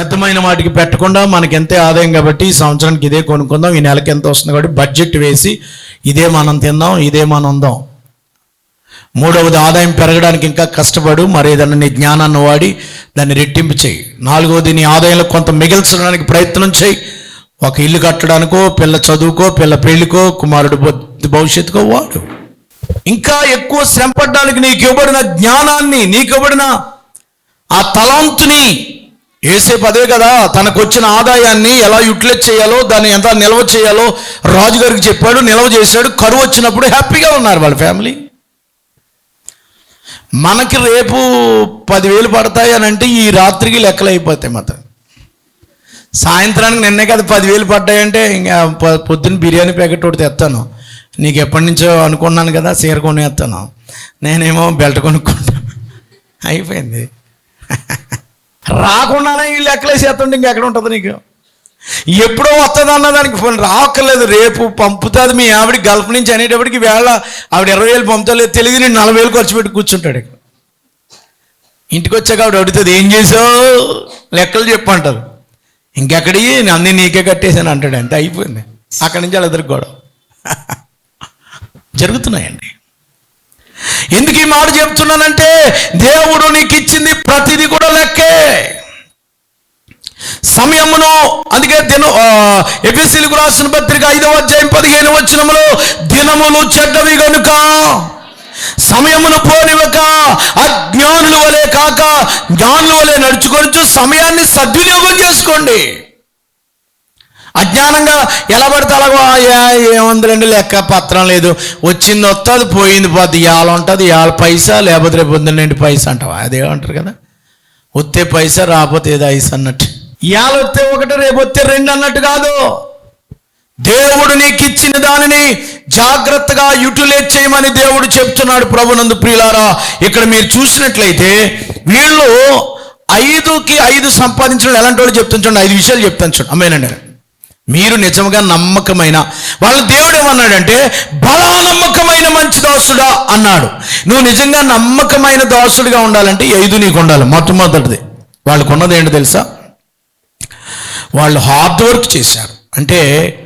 వ్యర్థమైన వాటికి పెట్టకుండా మనకి ఎంతే ఆదాయం కాబట్టి ఈ సంవత్సరానికి ఇదే కొనుక్కుందాం, ఈ నెలకి ఎంత వస్తుంది కాబట్టి బడ్జెట్ వేసి ఇదే మనం తిందాం, ఇదే మనం ఉందాం. మూడవది, ఆదాయం పెరగడానికి ఇంకా కష్టపడు, మరి ఏదన్నా నీ జ్ఞానాన్ని వాడి దాన్ని రెట్టింపు చేయి. నాలుగవది, నీ ఆదాయంలో కొంత మిగిల్చడానికి ప్రయత్నం చేయి. ఒక ఇల్లు కట్టడానికో, పిల్ల చదువుకో, పిల్ల పెళ్లికో, కుమారుడు భవిష్యత్తుకో వాడు. ఇంకా ఎక్కువ శ్రమ పడడానికి నీకు ఇవ్వబడిన జ్ఞానాన్ని, నీకు ఇవ్వబడిన ఆ తలాంతుని, యేసేపు అదే కదా తనకు వచ్చిన ఆదాయాన్ని ఎలా యూటిలైజ్ చేయాలో, దాన్ని ఎంత నిల్వ చేయాలో రాజుగారికి చెప్పాడు, నిల్వ చేశాడు. కరువు వచ్చినప్పుడు హ్యాపీగా ఉన్నారు వాళ్ళ ఫ్యామిలీ. మనకి రేపు 10,000 పడతాయి అని అంటే ఈ రాత్రికి లెక్కలు అయిపోతాయి. మాత్రం సాయంత్రానికి నిన్నే కదా 10,000 పడ్డాయంటే ఇంకా పొద్దున్న బిర్యానీ ప్యాకెట్ ఒకటి తెస్తాను. నీకు ఎప్పటి నుంచో అనుకున్నాను కదా చీర కొనేస్తాను, నేనేమో బెల్ట్ కొనుక్కుంటాను. అయిపోయింది. రాకుండానే ఈ లెక్కలేసేస్తుంటే ఇంకెక్కడ ఉంటుంది నీకు? ఎప్పుడో వస్తుంది అన్నదానికి ఫోన్ రాక్కర్లేదు, రేపు పంపుతుంది మీ ఆవిడ గల్ఫ్ నుంచి అనేటప్పటికి వేళ ఆవిడ 20,000 పంపుతలేదు, తెలియదు నేను 40,000 ఖర్చు పెట్టి కూర్చుంటాడు. ఇంటికి వచ్చాక ఆవిడ అడుగుతుంది, ఏం చేసావు, లెక్కలు చెప్పంటారు. ఇంకెక్కడి అన్నీ నీకే కట్టేసాను అంటాడు. అంతే, అయిపోయింది. అక్కడి నుంచి వాళ్ళ గొడవ జరుగుతున్నాయండి. ఎందుకు ఈ మాట చెప్తున్నానంటే, దేవుడు నీకు ఇచ్చింది ప్రతిదీ కూడా లెక్కే. సమయమును, అందుకే ఎఫెసీయులకు రాసిన పత్రిక 5వ అధ్యాయం 15వ వచనములో, దినములు చెడ్డవి గనుక సమయమును పోనివ్వక అజ్ఞానుల వలె కాక జ్ఞానుల వలె నడుచుకొనుచు సమయాన్ని సద్వినియోగం చేసుకోండి. అజ్ఞానంగా ఎలా పడితే అలాగో ఏముందిలేండి, లెక్క పత్రం లేదు, వచ్చింది వస్తుంది, పోయింది పోద్ది, ఇవాళ ఉంటుంది, ఇవాళ పైసా, లేకపోతే రేపు పొద్దున్నేంటి పైసా అంటావా? అదేమంటారు కదా, వస్తే పైసా రాకపోతే ఏదో ఐస్ అన్నట్టు. ఇవాళ వస్తే ఒకటి, రేపు వస్తే 2 అన్నట్టు కాదు. దేవుడు నీకు ఇచ్చిన దానిని జాగ్రత్తగా యూటిలైజ్ చేయమని దేవుడు చెప్తున్నాడు. ప్రభునందు ప్రియులారా, ఇక్కడ మీరు చూసినట్లయితే వీళ్ళు 5కి 5 సంపాదించడం ఎలాంటి వాళ్ళు చెప్తాను చూడండి. 5 విషయాలు చెప్తాను చూడండి. అమ్మేనండి, మీరు నిజంగా నమ్మకమైన వాళ్ళ దేవుడు ఏమన్నాడంటే, బలా నమ్మకమైన మంచి దాసుడా అన్నాడు. నువ్వు నిజంగా నమ్మకమైన దాసుడిగా ఉండాలంటే 5 నీకు ఉండాలి. మొట్టమొదటిది వాళ్ళకు ఉన్నది ఏంటో తెలుసా? వాళ్ళు హార్డ్ వర్క్ చేశారు, అంటే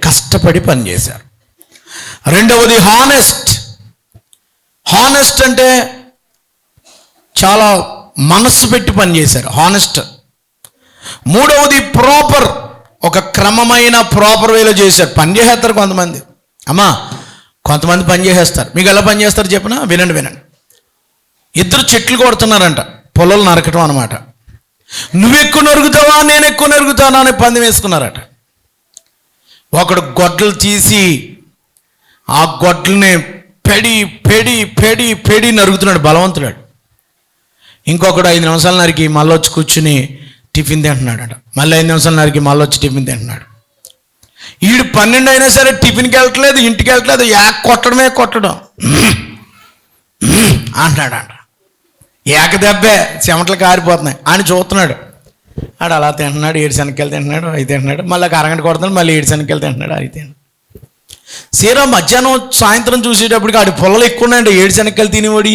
కష్టపడి పని చేశారు. రెండవది హానెస్ట్. హానెస్ట్ అంటే చాలా మనస్సు పెట్టి పని చేశారు, హానెస్ట్. మూడవది ప్రాపర్, ఒక క్రమమైన ప్రాపర్ వేలో చేశారు. పని చేసేస్తారు కొంతమంది. అమ్మా, కొంతమంది పని చేసేస్తారు. మీకు ఎలా పని చేస్తారు చెప్పనా? వినండి. 2 చెట్లు కొడుతున్నారంట, పొలాలు నరకటం అనమాట. నువ్వు ఎక్కువ నరుగుతావా, నేను ఎక్కువ నరుగుతానా అని పందెం వేసుకున్నారట. ఒకడు గొడ్డలు తీసి ఆ గొడ్డల్ని పెడి పెడి పెడి పెడి నరుగుతున్నాడు, బలవంతుడాడు. ఇంకొకడు 5 నిమిషాలు నరికి మళ్ళీ వచ్చి కూర్చుని టిఫిన్ తింటున్నాడట. మళ్ళీ 5 నిమిషాలు నరికి మళ్ళీ వచ్చి టిఫిన్ తింటున్నాడు. ఈడు 12 అయినా సరే టిఫిన్కి వెళ్ళట్లేదు, ఇంటికి వెళ్ళట్లేదు, కొట్టడమే కొట్టడం అంటున్నాడంట. ఏకదెబ్బే చెమటలు కారిపోతున్నాయి అని చూస్తున్నాడు. ఆడు అలా తింటున్నాడు, 7 శనక్కాయలు తింటున్నాడు, 5 తింటున్నాడు, మళ్ళీ అరగంట కొడుతున్నాడు, మళ్ళీ 7 శనక్కాయలు తింటున్నాడు, 5 తింటున్నాడు. సీరా మధ్యాహ్నం సాయంత్రం చూసేటప్పటికి ఆడి పొలాలు ఎక్కువ ఉన్నాయండి. 7 శనక్కాయలు తినేవాడి,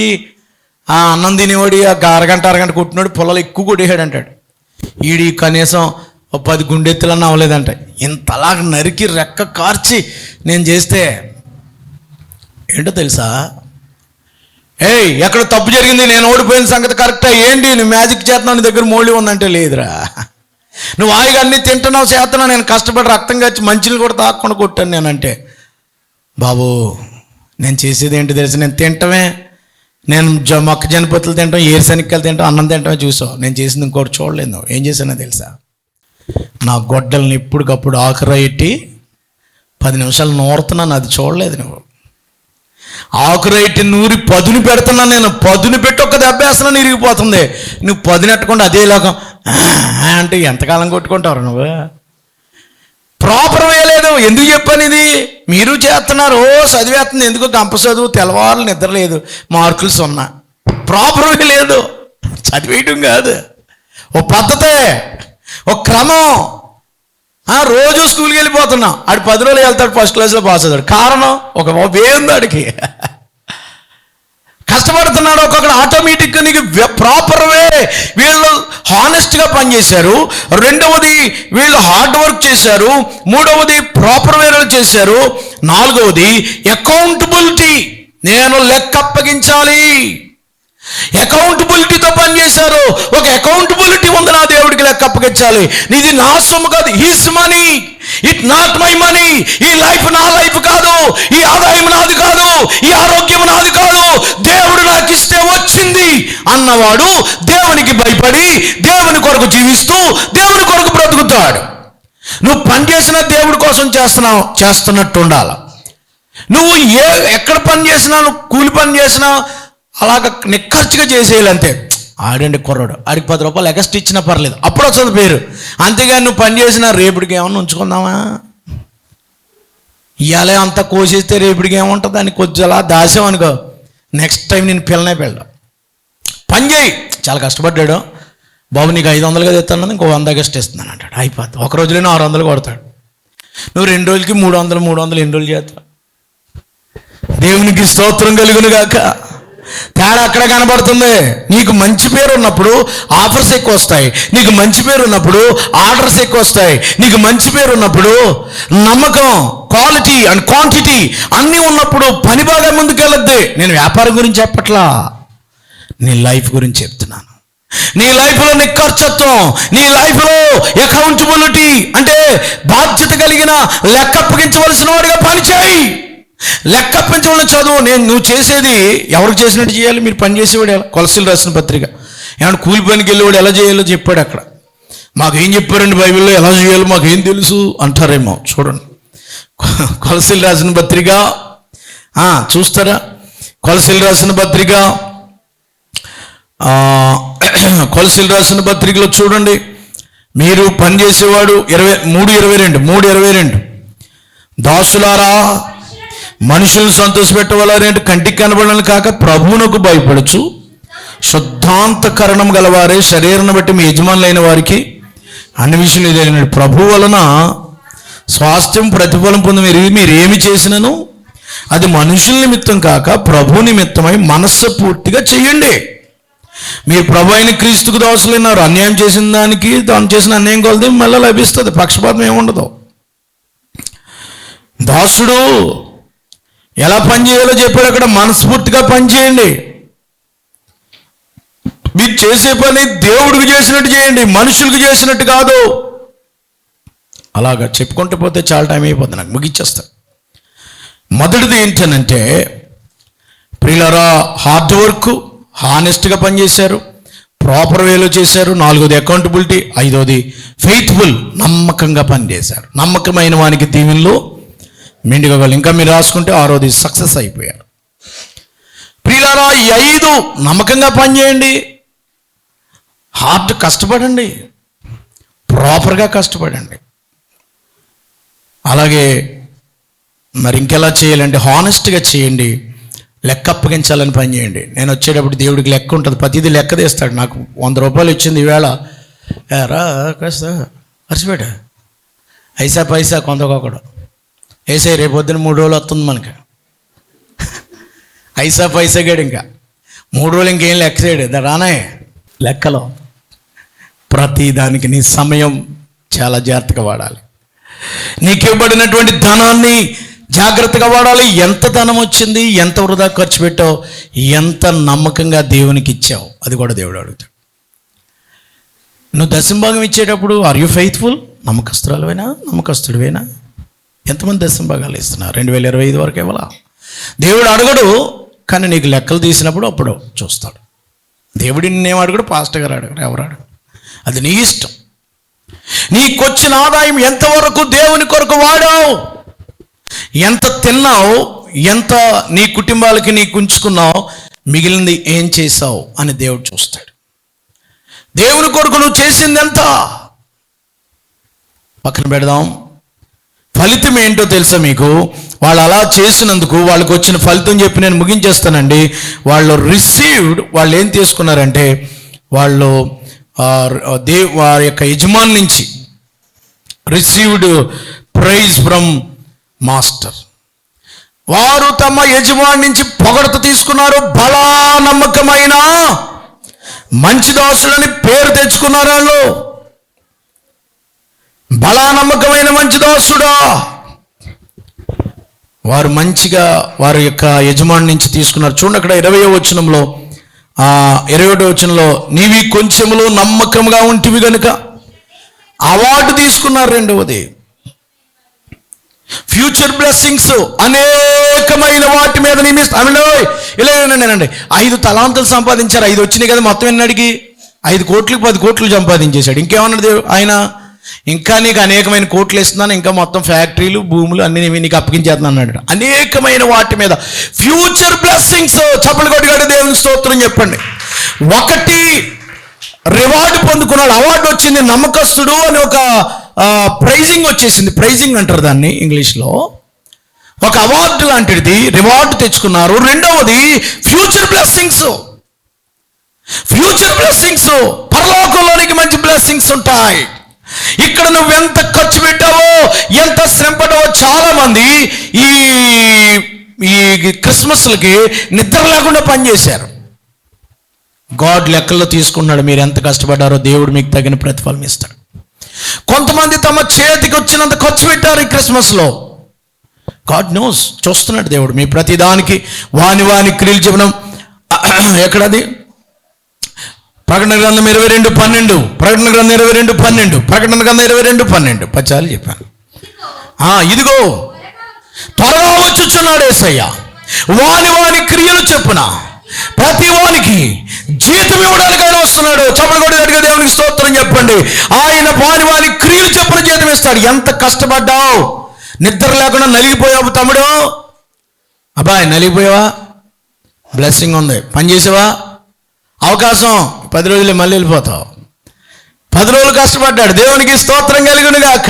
ఆ అన్నం తినేవాడి, అరగంట పొలాలు ఎక్కువ కొట్టేసాడు అంటాడు. ఈడి కనీసం 10 గుండెత్తులన్నా అవ్వలేదంట. ఇంతలా నరికి రెక్క కార్చి నేను చేస్తే ఏంటో తెలుసా? ఎక్కడ తప్పు జరిగింది, నేను ఓడిపోయిన సంగతి కరెక్టా, ఏంటి నువ్వు మ్యాజిక్ చేస్తున్నావు, నీ దగ్గర మోళీ ఉందంటే లేదురా, నువ్వు హాయిగా అన్నీ తింటున్నావు చేస్తున్నావు, నేను కష్టపడి రక్తం కాచి మంచిని కూడా తాకుండా కొట్టాను నేనంటే, బాబు నేను చేసేది ఏంటి తెలుసు, నేను తింటమే, నేను మొక్కజొన్న పొత్తులు తింటాం, 7 శనక్కాయలు తింటాం, అన్నం తింటామే చూసావు. నేను చేసింది ఇంకోటి చూడలేదు. నువ్వు ఏం చేశానో తెలుసా? నా గొడ్డల్ని ఎప్పటికప్పుడు ఆకురా ఎట్టి 10 నిమిషాలు నూరుతున్నాను, అది చూడలేదు నువ్వు. ఆకురైటి నూరి పదును పెడుతున్నా, నేను పదును పెట్టి ఒక్క దెబ్బేస్తున్నా ఇరిగిపోతుంది. నువ్వు పదునెట్టకుండా అదే లోకం అంటే ఎంతకాలం కొట్టుకుంటావు నువ్వు? ప్రాపర్ వేయలేదు. ఎందుకు చెప్పాను ఇది? మీరు చేస్తున్నారు, చదివేస్తుంది, ఎందుకు గంప చదువు, తెల్లవారు నిద్ర లేదు, మార్కులు 0. ప్రాపర్ వే లేదు, చదివేయటం కాదు, ఓ పద్ధతే, ఒక క్రమం. రోజు స్కూల్కి వెళ్ళిపోతున్నాం, ఆడు 10 రోజులు వెళ్తాడు, ఫస్ట్ క్లాస్లో పాస్ అవుతాడు. కారణం ఒక వే ఉంది ఆడికి. కష్టపడుతున్నాడు, ఒక్కొక్కడు ఆటోమేటిక్గా నీకు ప్రాపర్ వే. వీళ్ళు హానెస్ట్గా పనిచేశారు, రెండవది వీళ్ళు హార్డ్ వర్క్ చేశారు, మూడవది ప్రాపర్ వేలో చేశారు, నాలుగవది అకౌంటబిలిటీ. నేను లెక్క అప్పగించాలి, అకౌంటబిలిటీతో పనిచేశారు. ఒక అకౌంటబిలిటీ ఉంది, నా దేవుడికి లెక్క అప్పగించాలి. ఇది నా సొమ్ము కాదు, his money, it not my money. ఈ లైఫ్ నా లైఫ్ కాదు, ఈ ఆదాయం నాది కాదు, ఈ ఆరోగ్యం నాది కాదు, దేవుడు నాకు ఇస్తే వచ్చింది అన్నవాడు దేవునికి భయపడి దేవుని కొరకు జీవిస్తూ దేవుని కొరకు బ్రతుకుతాడు. నువ్వు పని చేసినా దేవుడి కోసం చేస్తున్నట్టు ఉండాలి. నువ్వు ఎక్కడ పని చేసినా, నువ్వు కూలి పని చేసినా అలాగ నిక్కర్చిగా చేసేయాలంతే. ఆడండి కుర్రాడు, ఆడికి 10 రూపాయలు ఎక్స్ట్రా ఇచ్చినా పర్లేదు, అప్పుడు వస్తుంది పేరు. అంతేగాని నువ్వు పని చేసినా రేపటికి ఏమన్నా ఉంచుకుందామా? ఇవాళ అంతా కోసేస్తే రేపటికి ఏముంటుంది అని కొంచెం అలా దాసాం అనుకో, నెక్స్ట్ టైం నేను పిల్లనే పెళ్ళాం. పని చేయి. చాలా కష్టపడ్డాడు, బాబు నీకు 500గా తెస్తాను, ఇంకో 100 ఎక్స్ట్రా ఇస్తున్నాను అంటాడు. అయిపోద్ది. ఒక రోజులోనే 600 కొడతాడు. నువ్వు 2 రోజులకి 300 ఎన్ని రోజులు చేస్తావు? దేవునికి స్తోత్రం కలుగును గాక. తేడా అక్కడ కనబడుతుంది. నీకు మంచి పేరు ఉన్నప్పుడు ఆఫర్స్ ఎక్కువ వస్తాయి, నీకు మంచి పేరు ఉన్నప్పుడు ఆర్డర్స్ ఎక్కువ వస్తాయి, నీకు మంచి పేరు ఉన్నప్పుడు నమ్మకం, క్వాలిటీ అండ్ క్వాంటిటీ అన్నీ ఉన్నప్పుడు పని బాగా ముందుకెళ్ళద్ది. నేను వ్యాపారం గురించి చెప్పట్లా, నీ లైఫ్ గురించి చెప్తున్నాను. నీ లైఫ్లో నిక్కర్చత్వం, నీ లైఫ్లో అకౌంటబిలిటీ అంటే బాధ్యత కలిగిన లెక్క అప్పగించవలసిన వాడిగా పనిచేయి. లెక్క అప్పించవలసిన చదువు. నువ్వు చేసేది ఎవరికి చేసినట్టు చేయాలి? మీరు పని చేసేవాడు ఎలా? కొలసీలు రాసిన పత్రిక. ఏమన్నా కూలి పనికి వెళ్ళేవాడు ఎలా చేయాలో చెప్పాడు అక్కడ. మాకేం చెప్పారండి బైబిల్లో, ఎలా చేయాలో మాకేం తెలుసు అంటారేమో. చూడండి, కొలసీలు రాసిన పత్రిక చూస్తారా? కొలసీలు రాసిన పత్రిక, కొలసీలు రాసిన పత్రికలో చూడండి, మీరు పనిచేసేవాడు 3:22 దాసులారా మనుషులను సంతోషపెట్టవాలంటే కంటికి కనబడాలని కాక ప్రభువునకు భయపడచ్చు శుద్ధాంతకరణం గలవారే శరీరాన్ని బట్టి మీ యజమానులైన వారికి అన్ని విషయం ఇదే. ప్రభు వలన స్వాస్థ్యం ప్రతిఫలం పొంది మీరు ఏమి చేసినను అది మనుషుల నిమిత్తం కాక ప్రభు నిమిత్తమై మనస్ఫూర్తిగా చెయ్యండి. మీరు ప్రభు అయిన క్రీస్తుకు దాసులైనారు. అన్యాయం చేసిన దానికి తాను చేసిన అన్యాయం కొలది మళ్ళీ లభిస్తుంది, పక్షపాతం ఏముండదు. దాసుడు ఎలా పనిచేయాలో చెప్పాడు అక్కడ. మనస్ఫూర్తిగా పనిచేయండి. మీరు చేసే పని దేవుడికి చేసినట్టు చేయండి, మనుషులకు చేసినట్టు కాదు. అలాగా చెప్పుకుంటూ పోతే చాలా టైం అయిపోతుంది, నాకు ముగిచ్చేస్తా. మొదటిది ఏంటనంటే ప్రియులారా, హార్డ్ వర్క్, హానెస్ట్గా పనిచేశారు, ప్రాపర్ వేలో చేశారు. 4వది అకౌంటబిలిటీ. 5వది ఫెయిత్ఫుల్, నమ్మకంగా పనిచేశారు. నమ్మకమైన వానికి దీవెనలు మెండుగా. ఇంకా మీరు రాసుకుంటే 6వది సక్సెస్ అయిపోయారు. ప్రియులారా, ఈ 5 నమ్మకంగా పనిచేయండి, హార్డ్ కష్టపడండి, ప్రాపర్గా కష్టపడండి. అలాగే మరి ఇంకెలా చేయాలంటే హానెస్ట్గా చేయండి, లెక్క అప్పగించాలని పని చేయండి. నేను వచ్చేటప్పుడు దేవుడికి లెక్క ఉంటుంది, ప్రతిదీ లెక్క తీస్తాడు. నాకు 100 రూపాయలు ఇచ్చింది ఈవేళ, రా కాస్త ఖర్చుపెట్ట, ఐసా పైసా కొందకొకడు వేసే, రేపు పొద్దున 3 రోజులు వస్తుంది మనకి. ఐసా పైసా గేడు ఇంకా 3 రోజులు ఇంకేం లెక్క చేయడు రానే. లెక్కలో ప్రతి దానికి నీ సమయం చాలా జాగ్రత్తగా వాడాలి. నీకు ఇవ్వబడినటువంటి ధనాన్ని జాగ్రత్తగా వాడాలి. ఎంత ధనం వచ్చింది, ఎంత వృధా ఖర్చు పెట్టావు, ఎంత నమ్మకంగా దేవునికి ఇచ్చావు, అది కూడా దేవుడు అడుగుతాడు. నువ్వు దశంభాగం ఇచ్చేటప్పుడు ఆర్ యు ఫెయిత్ఫుల్? నమ్మకస్తుడివేనా? ఎంతమంది దశంభాగాలు ఇస్తున్నారు? 2025 వరకు ఇవ్వాలా? దేవుడు అడగడు, కానీ నీకు లెక్కలు తీసినప్పుడు అప్పుడు చూస్తాడు. దేవుడి నిన్నేం అడగడు, పాస్టర్ గారు అడగడు, ఎవరు అడగడు. అది నీ ఇష్టం. నీకొచ్చిన ఆదాయం ఎంతవరకు దేవుని కొరకు వాడావు, ఎంత తిన్నావు, ఎంత నీ కుటుంబాలకి నీకు ఉంచుకున్నావు, మిగిలింది ఏం చేసావు అని దేవుడు చూస్తాడు. దేవుని కొరకు నువ్వు చేసింది ఎంత పక్కన పెడదాం. ఫలితం ఏంటో తెలుసా మీకు? వాళ్ళు అలా చేసినందుకు వాళ్ళకి వచ్చిన ఫలితం చెప్పి నేను ముగించేస్తానండి. వాళ్ళు రిసీవ్డ్, వాళ్ళు ఏం తీసుకున్నారంటే వాళ్ళు వారి యొక్క యజమాని నుంచి రిసీవ్డ్ ప్రైజ్ ఫ్రమ్ మాస్టర్. వారు తమ యజమాని నుంచి పొగడత తీసుకున్నారు. బలా నమ్మకమైన మంచి దాసులని పేరు తెచ్చుకున్నారు వాళ్ళు. బలా నమ్మకమైన మంచి దాసుడా. వారు మంచిగా వారి యొక్క యజమాని నుంచి తీసుకున్నారు. చూడండి అక్కడ 20వ వచనంలో 21వ వచనంలో, నీవి కొంచెములో నమ్మకంగా ఉంటివి గనుక అవార్డు తీసుకున్నారు. రెండవది ఫ్యూచర్ బ్లెస్సింగ్స్, అనేకమైన వాటి మీద నియమిస్తాను. ఇలాగేనండి 5 తలాంతులు సంపాదించారు. 5 వచ్చినాయి కదా, మొత్తం ఎన్ని అడిగి 5 కోట్లకు 10 కోట్లు సంపాదించేశాడు. ఇంకేమన్నాడు ఆయన, ఇంకా నీకు అనేకమైన కోట్లు ఇస్తున్నాను, ఇంకా మొత్తం ఫ్యాక్టరీలు భూములు అన్ని నీకు అప్పగించేస్తున్నాను అన్నాడు. అనేకమైన వాటి మీద ఫ్యూచర్ బ్లెస్సింగ్స్. చప్పలు కొట్టుగాడు దేవుని స్తోత్రం చెప్పండి. ఒకటి రివార్డు పొందుకున్నాడు, అవార్డు వచ్చింది. నమ్మకస్తుడు అని ఒక ప్రైజింగ్ వచ్చేసింది. ప్రైజింగ్ అంటారు దాన్ని ఇంగ్లీష్లో. ఒక అవార్డు లాంటిది రివార్డు తెచ్చుకున్నారు. రెండవది ఫ్యూచర్ బ్లెస్సింగ్స్. ఫ్యూచర్ బ్లెస్సింగ్స్, పరలోకంలోనికి మంచి బ్లెస్సింగ్స్ ఉంటాయి. ఇక్కడ నువ్వు ఎంత ఖర్చు పెట్టావో, ఎంత శ్రమ పడ్డావో. చాలా మంది ఈ క్రిస్మస్లకి నిద్ర లేకుండా పనిచేశారు. గాడ్ లెక్కల్లో తీసుకున్నాడు. మీరు ఎంత కష్టపడ్డారో దేవుడు మీకు తగిన ప్రతిఫలం ఇస్తాడు. కొంతమంది తమ చేతికి వచ్చినంత ఖర్చు పెట్టారు ఈ క్రిస్మస్లో. గాడ్ నోస్, చూస్తున్నాడు దేవుడు మీ ప్రతిదానికి వాని క్రియలు చెప్పడం. ఎక్కడది? ప్రకటన గ్రంథం 22:12, ప్రకటన గ్రంథం 22:12, ప్రకటన గ్రంథం 22:12 పచ్చాలు చెప్పాను. ఇదిగో త్వరగా వచ్చుచున్నాడు యేసయ్య, వాని క్రియలు చెప్పున ప్రతి వానికి జీతం ఇవ్వడానికి ఆయన వస్తున్నాడు. చప్పలు కొట్టి గట్టిగా దేవునికి స్తోత్రం చెప్పండి. ఆయన వాని క్రియలు చెప్పున జీతం ఇస్తాడు. ఎంత కష్టపడ్డావు, నిద్ర లేకుండా నలిగిపోయావు తమ్ముడు, అబ్బాయి నలిగిపోయావా? బ్లెస్సింగ్ ఉంది. పని చేసావా? అవకాశం 10 రోజులే, మళ్ళీ వెళ్ళిపోతావు. 10 రోజులు కష్టపడ్డాడు, దేవునికి స్తోత్రం కలుగును గాక.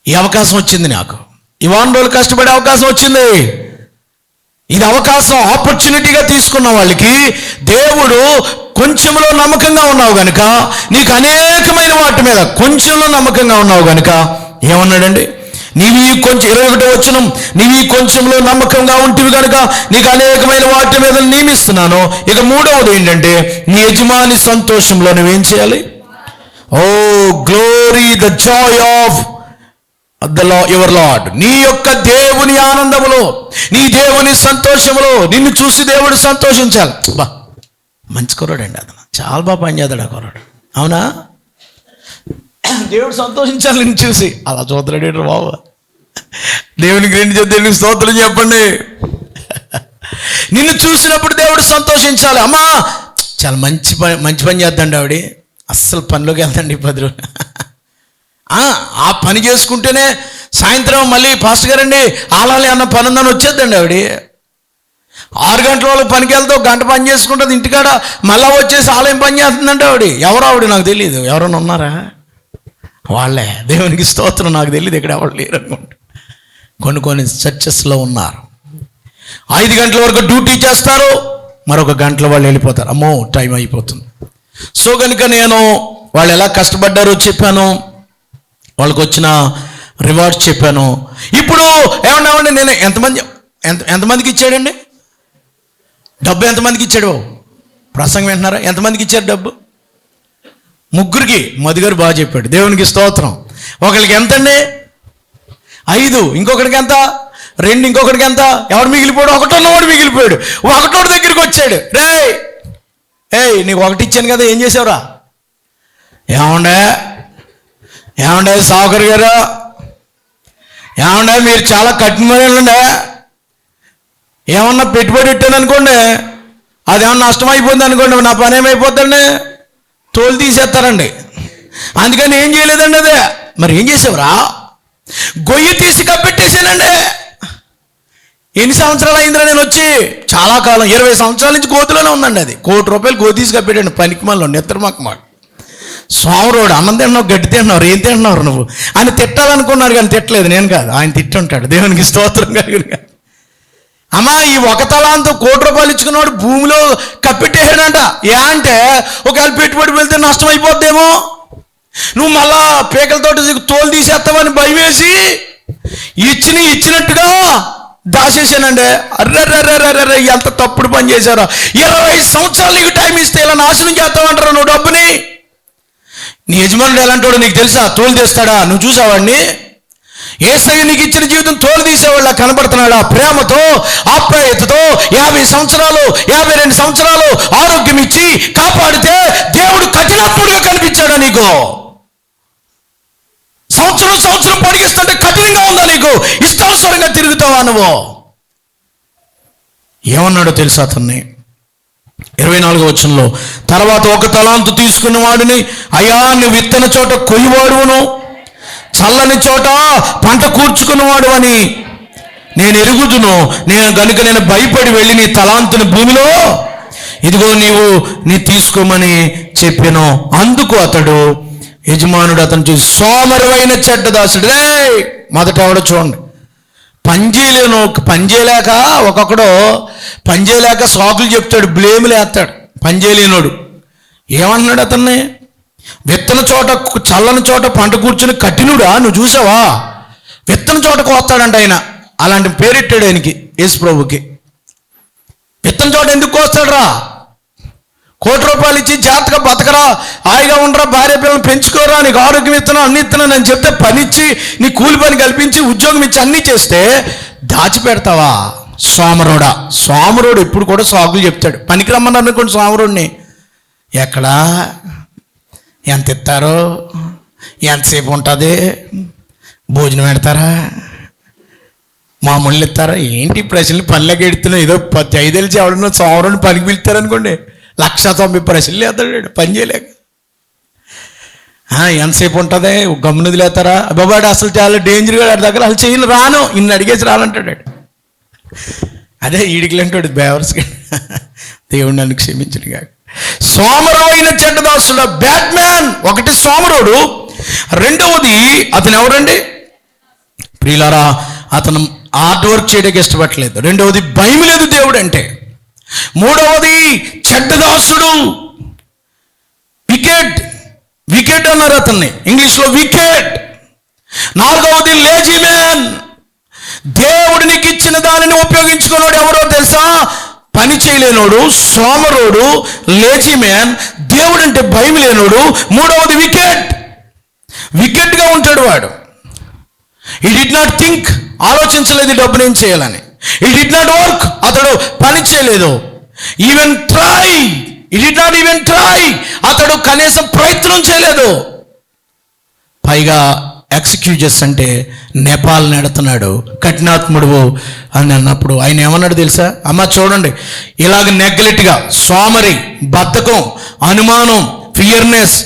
ఈ అవకాశం వచ్చింది నాకు. ఈ 1 రోజులు కష్టపడే అవకాశం వచ్చింది. ఇది అవకాశం, ఆపర్చునిటీగా తీసుకున్న వాళ్ళకి దేవుడు కొంచెంలో నమ్మకంగా ఉన్నావు గనుక, నీకు అనేకమైన వాటి మీద కొంచెంలో నమ్మకంగా ఉన్నావు గనుక ఏమన్నాడండి? నీవి కొంచెం 21వ వచనం, నీవి కొంచెంలో నమ్మకంగా ఉంటివి కనుక నీకు అనేకమైన వాటి మీద నియమిస్తున్నాను. ఇక 3వది ఏంటంటే, నీ యజమాని సంతోషంలో నువ్వేం చేయాలి? O glory the joy of your Lord. నీ యొక్క దేవుని ఆనందములో, నీ దేవుని సంతోషములో నిన్ను చూసి దేవుడు సంతోషించాలి. బా మంచి కుర్రాడండి అతను, చాలా బాగా పనిచేస్తాడు ఆ కుర్రాడు. అవునా? దేవుడు సంతోషించాలి నిన్ను చూసి. అలా చూద్దలేడు బాబు. దేవునికి 2 దేవునికి స్తోత్రం చెప్పండి. నిన్ను చూసినప్పుడు దేవుడు సంతోషించాలి. అమ్మా చాలా మంచి పని చేద్దండి ఆవిడ, అస్సలు పనిలోకి వెళ్తండి 10 రోజులు. ఆ పని చేసుకుంటేనే సాయంత్రం మళ్ళీ పాస్టర్ గారండి ఆలాలి అన్న పని ఉందని వచ్చేద్దండి ఆవిడ. 6 గంటల వాళ్ళకి పనికి వెళ్తే 1 గంట పని చేసుకుంటుంది ఇంటికాడ, మళ్ళా వచ్చేసి ఆలయం పని చేస్తుందంటే ఆవిడ. ఎవరు ఆవిడ నాకు తెలియదు. ఎవరైనా ఉన్నారా? వాళ్ళే. దేవునికి స్తోత్రం. నాకు తెలియదు ఇక్కడ ఎవరు లేరు అనుకుంటా. కొన్ని చర్చెస్లో ఉన్నారు. 5 గంటల వరకు డ్యూటీ చేస్తారు, మరొక గంటలో వాళ్ళు వెళ్ళిపోతారు. అమ్మో టైం అయిపోతుంది. సో కనుక నేను వాళ్ళు ఎలా కష్టపడ్డారో చెప్పాను, వాళ్ళకి వచ్చిన రివార్డ్స్ చెప్పాను. ఇప్పుడు ఏమన్నామండి, నేను ఎంతమందికి ఇచ్చాడండి డబ్బు? ఎంతమందికి ఇచ్చాడు? ప్రసంగం వింటున్నారా? ఎంతమందికి ఇచ్చారు డబ్బు? 3కి. మధుగారు బాగా చెప్పాడు, దేవునికి స్తోత్రం. ఒకరికి ఎంతండి? 5. ఇంకొకరికి ఎంత? 2. ఇంకొకరికి ఎంత? ఎవడు మిగిలిపోయాడు? ఒకటోన్నవాడు మిగిలిపోయాడు. ఒకటోడి దగ్గరికి వచ్చాడు. ఏయ్ నీకు 1 ఇచ్చాను కదా, ఏం చేసావురా? ఏమండే సావుకర్ గారు, ఏమండే మీరు చాలా కఠినమైనండే, ఏమన్నా పెట్టుబడి పెట్టాను అనుకోండి, అదేమన్నా నష్టమైపోయింది అనుకోండి, నా పని ఏమైపోద్దండి? తోలు తీసేస్తారండి. అందుకని ఏం చేయలేదండి అదే. మరి ఏం చేసావురా? గొయ్యి తీసి కప్పెట్టేసానండి. ఎన్ని సంవత్సరాలు అయిందిరా నేను వచ్చి? చాలా కాలం, 20 సంవత్సరాల నుంచి గోతులోనే ఉందండి అది. ₹1 కోటి గో తీసి కప్పెట్టాను. పనికి మళ్ళీ నిద్రమాకమాట సోమరోడు. అన్నం తింటున్నావు, గడ్డి తింటున్నావు, ఏం తింటున్నారు నువ్వు అని తిట్టాలనుకున్నారు కానీ తిట్టలేదు. నేను కాదు, ఆయన తిట్టుంటాడు. దేవునికి స్తోత్రం కలిగిన. అమ్మా ఈ 1 తలాంతు ₹1 ఇచ్చుకున్నాడు భూమిలో కప్పెట్టేసాడంట. అంటే ఒకవేళ పెట్టుబడి వెళ్తే నష్టం అయిపోద్దేమో, నువ్వు మళ్ళా పీకలతోటి తోలు తీసేస్తావని భయం వేసి ఇచ్చినట్టుగా దాచేసానండి. అర్రర్రర్రర్ర ఎంత తప్పుడు పని చేశారో. 20 సంవత్సరాలు నీకు టైం ఇస్తే ఇలా నాశనం చేస్తామంటారా నువ్వు డబ్బుని? నీ యజమానుడు ఎలాంటోడో నీకు తెలుసా? తోలు తీస్తాడా? నువ్వు చూసావాడిని? యేసయ్య నీకు ఇచ్చిన జీవితం తోలు తీసేవాళ్ళ కనబడుతున్నాడా? ప్రేమతో, ఆప్యాయతతో 50 సంవత్సరాలు 52 సంవత్సరాలు ఆరోగ్యం ఇచ్చి కాపాడితే దేవుడు కఠినప్పుడుగా కనిపించాడా నీకు? సంవత్సరం పొడిగిస్తుంటే కఠినంగా ఉందా నీకు? ఇష్టానుసారంగా తిరుగుతావా నువ్వు? ఏమన్నాడో తెలుసా అతన్ని? 24వ వచనంలో, తర్వాత 1 తలాంతు తీసుకున్న వాడిని, అయ్యా నువ్వు విత్తన చోట కొయ్యవాడును, చల్లని చోట పంట కూర్చుకున్నవాడు అని నేను ఎరుగుదును. నేను గనుక నేను భయపడి వెళ్ళి నీ తలాంతుని భూమిలో ఇదిగో నీ తీసుకోమని చెప్పాను. అందుకు అతడు యజమానుడు అతను చూసి, సోమరువైన చెడ్డ దాసుడు. మొదట ఎవడో చూడండి, పనిచేయలేక ఒక్కొక్కడు పనిచేయలేక సాకులు చెప్తాడు, బ్లేములు వేస్తాడు. పనిచేయలేనోడు ఏమంటున్నాడు అతన్ని? విత్తన చోట చల్లని చోట పంట కూర్చుని కఠినుడా? నువ్వు చూసావా? విత్తన చోట కోస్తాడంట ఆయన. అలాంటి పేరెట్టాడు ఆయనకి, యేసు ప్రభుకి. విత్తన చోట ఎందుకు కోస్తాడు రా? ₹1,00,00,000 ఇచ్చి జాగ్రత్తగా బతకరా, హాయిగా ఉండరా, భార్య పిల్లలు పెంచుకోరా, నీకు ఆరోగ్యం ఇస్తున్నాను, అన్ని ఇస్తున్నాను అని చెప్తే పనిచ్చి నీ కూలి పని కల్పించి ఉద్యోగం ఇచ్చి అన్నీ చేస్తే దాచిపెడతావా? సోమరుడా. సోమరుడు ఎప్పుడు కూడా సాకులు చెప్తాడు. పనికి రమ్మని అనుకోండి సోమరుడిని, ఎక్కడా, ఎంత ఇస్తారో, ఎంతసేపు ఉంటుంది, భోజనం పెడతారా, మామూలు ఇస్తారా, ఏంటి ప్రశ్నలు పనిలోకి ఎడుతున్నావు? ఏదో 5 తెలిసి ఎవడన్నా సోమరుడిని పనికి పిలుస్తారనుకోండి, 190 ప్రశ్నలు వేస్తాడు పని చేయలేక. ఎంతసేపు ఉంటుంది, గమ్మునది లేతారా, బాబాడు అసలు చాలా డేంజర్గా ఆడి దగ్గర అసలు చేయను, రాను, ఇన్ని అడిగేసి రానంటాడు. అదే ఈడికిలంటాడు బేవర్స్గా. దేవుడు నన్ను క్షమించడు కాక. సోమరువైన చెడ్డదాసుడు, బ్యాడ్ మ్యాన్. ఒకటి సోమరుడు, రెండవది అతను ఎవరండి ప్రియులారా? అతను హార్డ్ వర్క్ చేయడానికి ఇష్టపడలేదు. రెండవది భయం లేదు దేవుడు అంటే. మూడవది చెడ్డదాసుడు, వికెట్ అన్నారు అతన్ని, ఇంగ్లీష్లో వికెట్. నాలుగవది లేజీ మ్యాన్. దేవుడు నీకు ఇచ్చిన దానిని ఉపయోగించుకున్నాడు ఎవరో తెలుసా? పని చేయలేనోడు, సోమరోడు, లేజీ మ్యాన్. దేవుడు అంటే భయం లేనోడు. మూడవది వికెట్గా ఉంటాడు వాడు. ఈ డిడ్ నాట్ థింక్, ఆలోచించలేదు డబ్బును ఏం చేయాలని. ఈ డిడ్ నాట్ వర్క్, అతడు పని చేయలేదు. ఈవెన్ ట్రై, ఈ డిడ్ నాట్ ఈవెన్ ట్రై, అతడు కనీసం ప్రయత్నం చేయలేదు. పైగా ఎక్స్క్యూజెస్ అంటే నేపాల్ నెడుతున్నాడు, కఠినాత్ముడు అని అన్నప్పుడు ఆయన ఏమన్నాడు తెలుసా? అమ్మ చూడండి, ఇలాగ నెగ్లెక్ట్గా, సోమరి, బద్ధకం, అనుమానం, ఫియర్నెస్,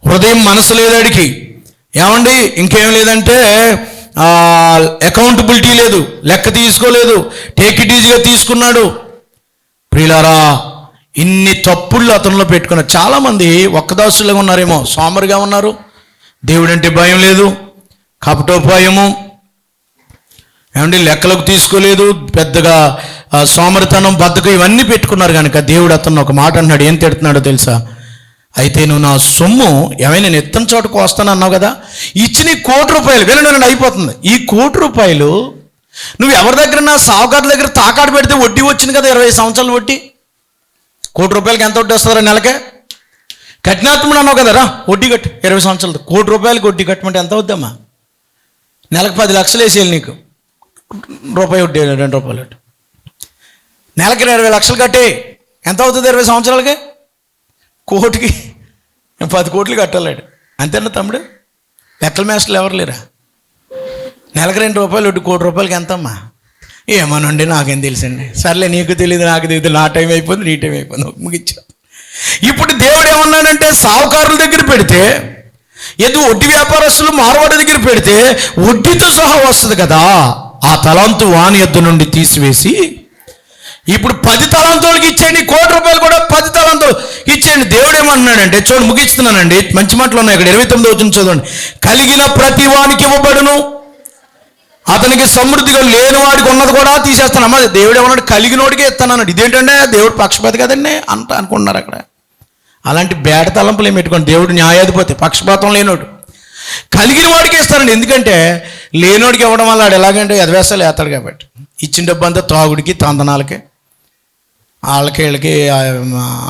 హృదయం మనసు లేదాడికి, ఏమండి ఇంకేం లేదంటే అకౌంటబిలిటీ లేదు, లెక్క తీసుకోలేదు, టేక్ ఇట్ ఈజీగా తీసుకున్నాడు. ప్రియులారా, ఇన్ని తప్పుళ్ళు అతనిలో పెట్టుకున్నారు. చాలామంది ఒక్కదాసులుగా ఉన్నారేమో, సోమరిగా ఉన్నారు, దేవుడంటే భయం లేదు, కపటోపాయము, ఏమండి లెక్కలకు తీసుకోలేదు, పెద్దగా సోమరితనం, బద్ధకం ఇవన్నీ పెట్టుకున్నారు కనుక దేవుడు అతను ఒక మాట అన్నాడు. ఏం తిడుతున్నాడో తెలుసా? అయితే నువ్వు నా సొమ్ము ఏమైనా నేను ఎత్తని చోటకు వస్తాను అన్నావు కదా, ఇచ్చి నీ ₹1,00,00,000 వినండి అయిపోతుంది. ఈ ₹1,00,00,000 నువ్వు ఎవరి దగ్గర, నా సావుకారుల దగ్గర తాకాడు పెడితే వడ్డీ వచ్చింది కదా, 20 సంవత్సరాలు వడ్డీ. ₹1,00,00,000 ఎంత వడ్డీ వస్తుందా నెలకే? కఠినాత్ముడు అన్నావు కదరా, వడ్డీ కట్టి 20 సంవత్సరాలు ₹1,00,00,000 వడ్డీ కట్టమంటే ఎంత అవుద్దమ్మా? నెలకు 10 లక్షలు వేసేయాలి నీకు. రూపాయి వడ్డీ ₹2 నెలకి 20 లక్షలు కట్టి ఎంత అవుతుంది 20 సంవత్సరాలకి? కోటికి 10 కోట్లు కట్టాలాడు. అంతేనా తమ్ముడు? లెక్కల మేస్టర్లు ఎవరు లేరా? నెలకు ₹2 వడ్డీ ₹1,00,00,000 ఎంతమ్మా? ఏమోనండి నాకేం తెలుసండి. సర్లే, నీకు తెలియదు నాకు తెలియదు, నా టైం అయిపోయింది, నీ టైం అయిపోయింది, ముగించా. ఇప్పుడు దేవుడు ఏమన్నాడంటే, సావుకారుల దగ్గర పెడితే, ఏదో వడ్డీ వ్యాపారస్తులు మార్వాడి దగ్గర పెడితే వడ్డీతో సహా వస్తుంది కదా, ఆ తలాంతు వాని యొద్ద నుండి తీసివేసి ఇప్పుడు 10 తలాంతులకి ఇచ్చేయండి, ₹1,00,00,000 కూడా 10 తలాంతులు ఇచ్చేయండి. దేవుడు ఏమన్నాడంటే, చూడండి ముగిస్తున్నానండి, మంచి మాటలు ఉన్నాయి ఇక్కడ. 29వ వచనం చదవండి. కలిగిన ప్రతి వానికి ఇవ్వబడును, అతనికి సమృద్ధిగా లేని వాడికి ఉన్నది కూడా తీసేస్తాను. అమ్మ దేవుడు ఏమన్నాడు? కలిగినోడికే ఇస్తాను అన్నాడు. ఇదేంటంటే దేవుడు పక్షపాతి కదండి అనుకుంటున్నారు అక్కడ. అలాంటి బేట తలంపులు ఏమి పెట్టుకోండి. దేవుడు న్యాయాధిపతి, పక్షపాతం లేనోడు. కలిగిన వాడికి ఇస్తారండి. ఎందుకంటే లేనోడికి ఇవ్వడం వల్ల వాడు ఎలాగంటే ఎదవేస్తాలు వేస్తాడు కాబట్టి. ఇచ్చిన డబ్బు అంతా త్రాగుడికి, తందనాలకి, వాళ్ళకి వీళ్ళకి,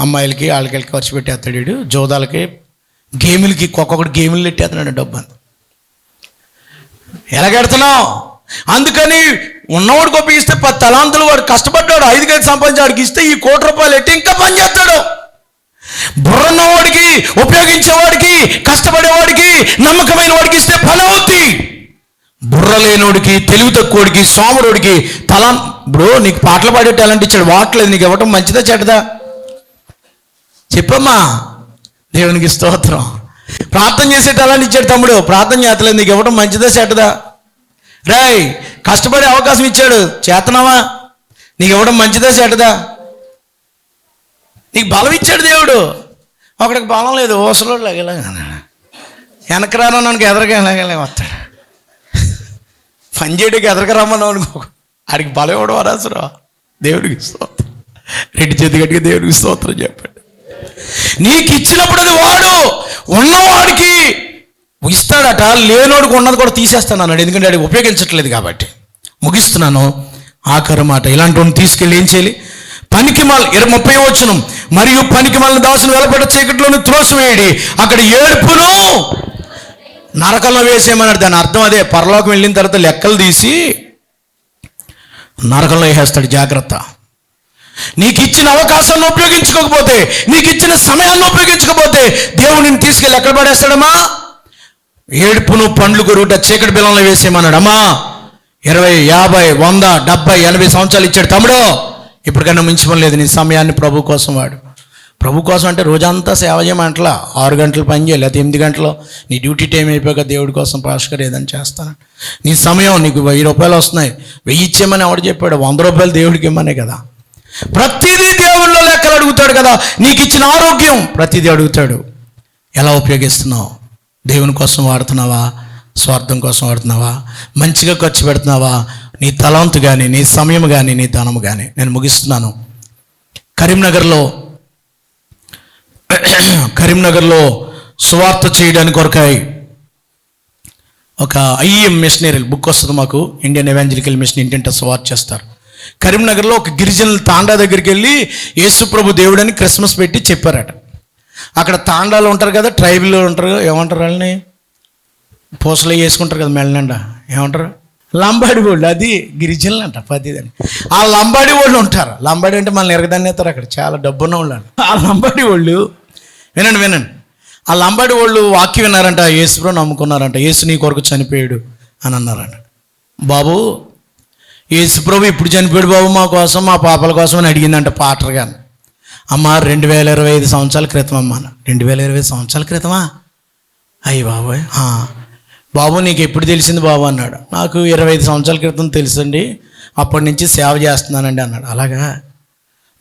అమ్మాయిలకి వాళ్ళకి వీళ్ళకి ఖర్చు పెట్టేస్తాడు వీడు. జోదాలకి, గేములకి, ఒక్కొక్కటి గేములు పెట్టేస్తున్నాడు డబ్బు అంతా. ఎలాగెడుతున్నావు? అందుకని ఉన్నవాడికి ఉపయోగిస్తే 10 తలాంతులు వాడు కష్టపడ్డాడు 5 గంటలు సంపాదించి వాడికి ఇస్తే ఈ ₹1 ఎట్టి ఇంకా పని చేస్తాడు. బుర్రన్నవాడికి, ఉపయోగించేవాడికి, కష్టపడేవాడికి, నమ్మకమైన వాడికి ఇస్తే పని అవుద్ది. బుర్ర లేనోడికి, తెలివి తక్కువడికి, సోమరుడికి ఇప్పుడు నీకు పాటలు పాడే టాలెంట్ ఇచ్చాడు, వాటలేదు, నీకు ఇవ్వటం మంచిదా చెడ్డదా? చెప్పమ్మా. దేవునికి స్తోత్రం. ప్రార్థన చేసే టాలెంట్ ఇచ్చాడు తమ్ముడు, ప్రార్థన చేస్తలేదు, నీకు ఇవ్వటం మంచిదా చెడ్డదా? రాయ్, కష్టపడే అవకాశం ఇచ్చాడు, చేతనావా? నీకు ఇవ్వడం మంచిదా చెడ్డదా? నీకు బలం ఇచ్చాడు దేవుడు, ఒకడికి బలం లేదు, ఓసలో ఇలా వెనకరాను నన్ను ఎదరగా ఎలాగలే వస్తాడు. పని చేయడానికి ఎదరగా రమ్మన్నావు అనుకో, ఆడికి బలం ఇవ్వడం వరాసరా. దేవుడికి స్తోత్రం. 2 చేతి గట్టిగా దేవుడికి స్తోత్రం చెప్పాడు. నీకు ఇచ్చినప్పుడు అది వాడు, ఉన్నవాడికి ఇస్తాడట, లేనోడికి ఉన్నది కూడా తీసేస్తాను అన్నాడు. ఎందుకంటే వాడికి ఉపయోగించట్లేదు కాబట్టి. ముగిస్తున్నాను. ఆఖరి మాట, ఇలాంటి వాడిని తీసుకెళ్ళి ఏం చేయాలి? పనికిమాల 30వ వచనం, మరియు పనికిమాలిన దాసును వెలపెట్ట చీకట్లోని త్రోసివేయడి, అక్కడ ఏడుపును నరకంలో వేసేయమన్నాడు. దాని అర్థం అదే, పరలోకం వెళ్ళిన తర్వాత లెక్కలు తీసి నరకంలో వేసేస్తాడు. జాగ్రత్త. నీకు ఇచ్చిన అవకాశాన్ని ఉపయోగించుకోకపోతే, నీకు ఇచ్చిన సమయాన్ని ఉపయోగించకపోతే దేవుడిని తీసుకెళ్ళి ఎక్కడ పడేస్తాడమ్మా? ఏడుపును పండ్లు కొరుట చీకటి బిలంలో వేసేయమన్నాడు. అమ్మా 20, 50, 100, 70, 80 సంవత్సరాలు ఇచ్చాడు తమ్ముడు, ఇప్పటికన్నా మించిపోలేదు లేదు నీ సమయాన్ని ప్రభు కోసం వాడు. ప్రభు కోసం అంటే రోజంతా సేవ చేయమంటలా, 6 గంటలు పని చేయాలి, లేకపోతే 8 గంటలు నీ డ్యూటీ టైం అయిపోయాక దేవుడి కోసం పాస్టర్ ఏదని చేస్తాను. నీ సమయం, నీకు ₹1000 వస్తున్నాయి, 1000 ఇచ్చేయమని ఎవడు చెప్పాడు? ₹100 దేవుడికి ఇమ్మనే కదా. ప్రతిదీ దేవుళ్ళో లెక్కలు అడుగుతాడు కదా. నీకు ఇచ్చిన ఆరోగ్యం ప్రతిదీ అడుగుతాడు. ఎలా ఉపయోగిస్తున్నావు? దేవుని కోసం వాడుతున్నావా? స్వార్థం కోసం వాడుతున్నావా? మంచిగా ఖర్చు పెడుతున్నావా? నీ తలాంతు కానీ, నీ సమయం కానీ, నీ ధనము కానీ. నేను ముగిస్తున్నాను. కరీంనగర్లో సువార్త చేయడానికి కొరకాయి ఒక IEM మిషనరీ బుక్ వస్తుంది మాకు, ఇండియన్ ఎవాంజలికల్ మిషన్, ఇంటింటా సువార్త చేస్తారు. కరీంనగర్లో ఒక గిరిజనుల తాండా దగ్గరికి వెళ్ళి యేసు ప్రభు దేవుడని క్రిస్మస్ పెట్టి చెప్పారట. అక్కడ తాండాలు ఉంటారు కదా, ట్రైబుల్ ఉంటారు, ఏమంటారు వాళ్ళని? పూసలు వేసుకుంటారు కదా మెళ్ళనిండా, ఏమంటారు? లంబాడి వాళ్ళు. అది గిరిజనులు అంట పదిదని. ఆ లంబాడి వాళ్ళు ఉంటారు. లంబాడి అంటే మనల్ని ఎరగదాన్నేస్తారు, అక్కడ చాలా డబ్బున్న వాళ్ళు. ఆ లంబాడి వాళ్ళు వినండి, ఆ లంబాడి వాళ్ళు వాక్యం విన్నారంట, యేసుప్రభు నమ్ముకున్నారంట. యేసు నీ కొరకు చనిపోయాడు అని అన్నారంట. బాబు, యేసుప్రభు ఇప్పుడు చనిపోయాడు బాబు మా కోసం, మా పాపల కోసం అని అడిగిందంట పాటర్ గారు. అమ్మ 2025 సంవత్సరాల క్రితం అమ్మ. 2025 సంవత్సరాల క్రితమా? అయ్యి బాబోయ్. బాబు నీకు ఎప్పుడు తెలిసింది బాబు అన్నాడు. నాకు 25 సంవత్సరాల క్రితం తెలుసండి, అప్పటి నుంచి సేవ చేస్తున్నానండి అన్నాడు. అలాగా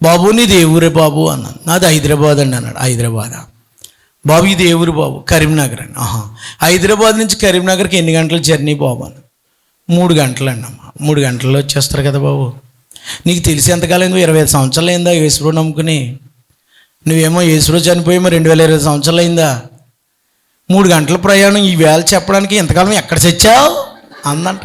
బాబు, నీది ఏ ఊరే బాబు అన్నాను. నాది హైదరాబాద్ అండి అన్నాడు. హైదరాబాదా బాబు? ఇది ఏ ఊరు బాబు? కరీంనగర్ అండి. హైదరాబాద్ నుంచి కరీంనగర్కి ఎన్ని గంటల జర్నీ బాబు అని? 3 గంటలు అండి అమ్మ. 3 గంటల్లో వచ్చేస్తారు కదా బాబు. నీకు తెలిసి ఎంతకాలం? 25 సంవత్సరాలు అయిందా యేసుప్రభు నమ్ముకుని? నువ్వేమో యేసుప్రభు చనిపోయి 2025 సంవత్సరాలు అయిందా? 3 గంటల ప్రయాణం ఈ వేళ చెప్పడానికి ఎంతకాలం ఎక్కడ చచ్చావు అందంట.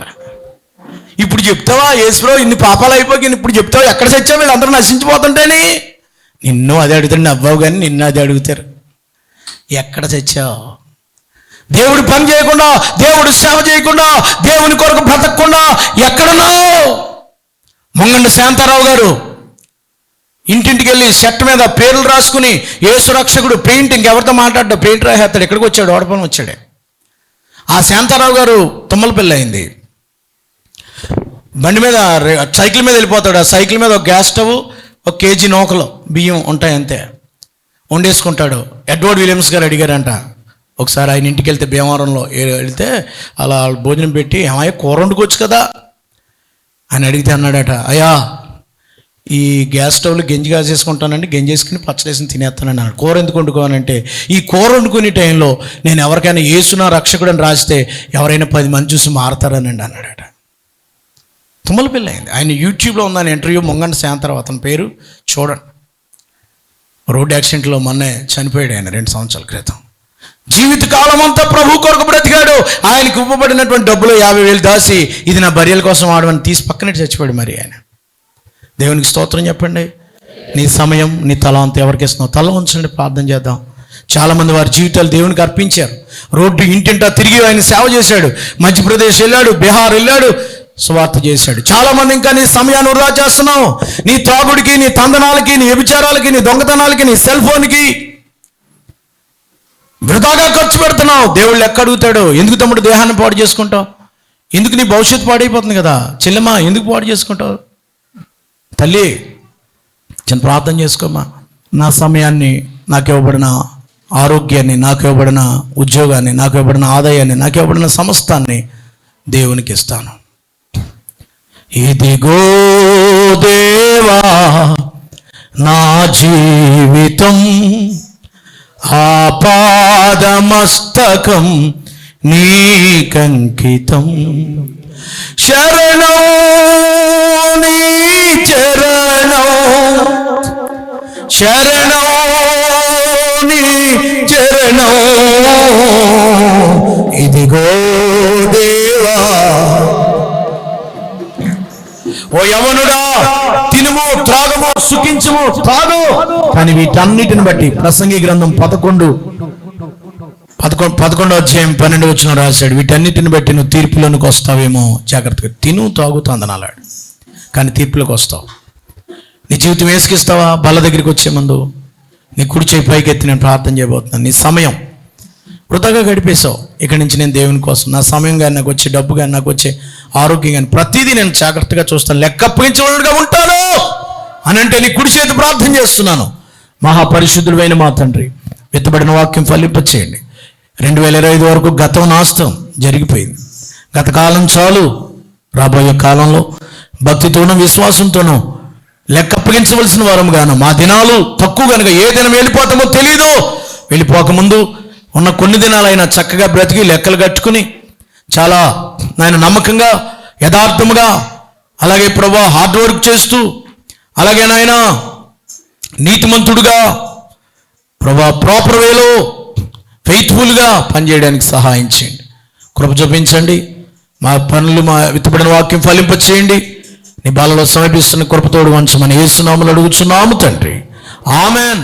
ఇప్పుడు చెప్తావా యేసుప్రభు ఇన్ని పాపాలు అయిపోయి ఇప్పుడు చెప్తావా ఎక్కడ చచ్చావు, వీళ్ళందరూ నశించిపోతుంటేని? నిన్ను అదే అడుగుతాడు, నవ్వావు కానీ నిన్ను అదే అడుగుతారు, ఎక్కడ చచ్చావు? దేవుడు పని చేయకుండా, దేవుడు సేవ చేయకుండా, దేవుని కొరకు బ్రతకకుండా ఎక్కడున్నావు? మొంగండి శాంతారావు గారు ఇంటింటికి వెళ్ళి షర్ట్ మీద పేర్లు రాసుకుని యేసు రక్షకుడు పెయింటింగ్, ఎవరితో మాట్లాడ్డా పెయింట్ రాసేస్తాడు. ఎక్కడికి వచ్చాడు? ఓడపని వచ్చాడే. ఆ శాంతారావు గారు తుమ్మలపల్లి అయింది, బండి మీద సైకిల్ మీద వెళ్ళిపోతాడు. ఆ సైకిల్ మీద ఒక గ్యాస్ స్టవ్, 1 కేజీ నూకలు బియ్యం ఉంటాయి అంతే, వండేసుకుంటాడు. ఎడ్వర్డ్ విలియమ్స్ గారు అడిగారంట ఒకసారి ఆయన ఇంటికి వెళ్తే, భీమవరంలో వెళ్తే అలా భోజనం పెట్టి, ఏమయ్య కూర వండుకోవచ్చు కదా అని అడిగితే అన్నాడట, అయ్యా ఈ గ్యాస్ స్టవ్లో గంజి కాసేసుకుంటానండి, గంజి వేసుకుని పచ్చడేసుకుని తినేస్తానండి అన్నాడు. కూర ఎందుకు వండుకోవాలంటే, ఈ కూర వండుకునే టైంలో నేను ఎవరికైనా యేసునా రక్షకుడు అని రాస్తే ఎవరైనా 10 మంది చూసి మారతారనండి అన్నాడట. తుమ్మలపల్లి అయింది. ఆయన యూట్యూబ్లో ఉందని ఇంటర్వ్యూ, మొంగండి శాంతారావు అతని పేరు, చూడండి. రోడ్ యాక్సిడెంట్లో మొన్నే చనిపోయాడు ఆయన 2 సంవత్సరాల క్రితం. జీవితకాలం అంతా ప్రభు కొరకు బ్రతికాడు. ఆయనకు ఇవ్వబడినటువంటి డబ్బులు 50,000 దాసి ఇది నా బర్రెల కోసం వాడమని తీసి పక్కనే చచ్చిపోయాడు. మరి ఆయన దేవునికి స్తోత్రం చెప్పండి. నీ సమయం, నీ తలాంత ఎవరికి ఇస్తున్నావు? తల ఉంచండి, ప్రార్థన చేద్దాం. చాలామంది వారి జీవితాలు దేవునికి అర్పించారు. రోడ్డు ఇంటింటా తిరిగి ఆయన సేవ చేశాడు. మధ్యప్రదేశ్ వెళ్ళాడు, బీహార్ వెళ్ళాడు, సువార్త చేశాడు. చాలామంది ఇంకా నీ సమయాన్ని వృధా చేస్తున్నావు. నీ తాగుడికి, నీ తందనాలకి, నీ వ్యభిచారాలకి, నీ దొంగతనాలకి, నీ సెల్ ఫోన్కి వృధాగా ఖర్చు పెడుతున్నావు. దేవుళ్ళు లెక్క అడుగుతాడు. ఎందుకు తమ్ముడు దేహాన్ని పాడు చేసుకుంటావు? ఎందుకు నీ భవిష్యత్తు పాడైపోతుంది కదా. చెల్లెమ్మా, ఎందుకు పాడు చేసుకుంటావు? తల్లి, చిన్న ప్రార్థన చేసుకోమ్మా. నా సమయాన్ని, నాకు ఇవ్వబడిన ఆరోగ్యాన్ని, నాకు ఇవ్వబడిన ఉద్యోగాన్ని, నాకు ఇవ్వబడిన ఆదాయాన్ని, నాకు ఇవ్వబడిన సమస్తాన్ని దేవునికి ఇస్తాను. ఇదిగో దేవా నా జీవితం, ఆపాదమస్తకం నీకంకితం. శరణం నీ చరణం, శరణం నీ చరణం. ఇదిగో దేవా. ఓ యవనుడా, తినుము, త్రాగము, సుఖించుము, తాగు. కానీ వీటన్నిటిని బట్టి ప్రసంగి గ్రంథం 11వ అధ్యాయం 12వ వచనం రాశాడు. వీటన్నిటిని బట్టి నువ్వు తీర్పులోనికి వస్తావేమో, జాగ్రత్తగా తిను, తాగు, తందనాలాడు, కానీ తీర్పులోకి వస్తావు. నీ జీవితం వేసుకిస్తావా? బల్ల దగ్గరికి వచ్చే ముందు నీ కుడి చేయి పైకి ఎత్తి నేను ప్రార్థన చేయబోతున్నాను. నీ సమయం వృధాగా గడిపేశావు. ఇక్కడి నుంచి నేను దేవుని కోసం నా సమయం కానీ, నాకు వచ్చే డబ్బు కానీ, నాకు వచ్చే ఆరోగ్యం కానీ ప్రతిదీ నేను జాగ్రత్తగా చూస్తాను, లెక్క అప్పగించబడుగా ఉంటాను అని అంటే నీ కుడి చేతి ప్రార్థన చేస్తున్నాను. మహాపరిశుద్ధుడైన మా తండ్రి, విత్తబడిన వాక్యం ఫలింపచేయండి. 2025 వరకు గతం నాస్తం జరిగిపోయింది. గత కాలం చాలు. రాబోయే కాలంలో భక్తితోనూ విశ్వాసంతోనూ లెక్క అప్పగించవలసిన వారం గాను, మా దినాలు తక్కువ కనుక ఏ దినం వెళ్ళిపోతామో తెలీదు. వెళ్ళిపోకముందు ఉన్న కొన్ని దినాలైనా చక్కగా బ్రతికి లెక్కలు కట్టుకుని చాలా నాయన నమ్మకంగా, యథార్థముగా, అలాగే ప్రభువా హార్డ్ వర్క్ చేస్తూ, అలాగే నాయన నీతిమంతుడుగా, ప్రభువా ప్రాపర్ వేలో ఫెయిత్ఫుల్గా పనిచేయడానికి సహాయం చేయండి. కృప చూపించండి. మా పనులు, మా విత్తబడిన వాక్యం ఫలింపచేయండి. నీ బాలలో సమర్పిస్తున్న కృపతోడు వంచమని యేసు నామములో అడుగుచున్నాము తండ్రి. ఆమెన్.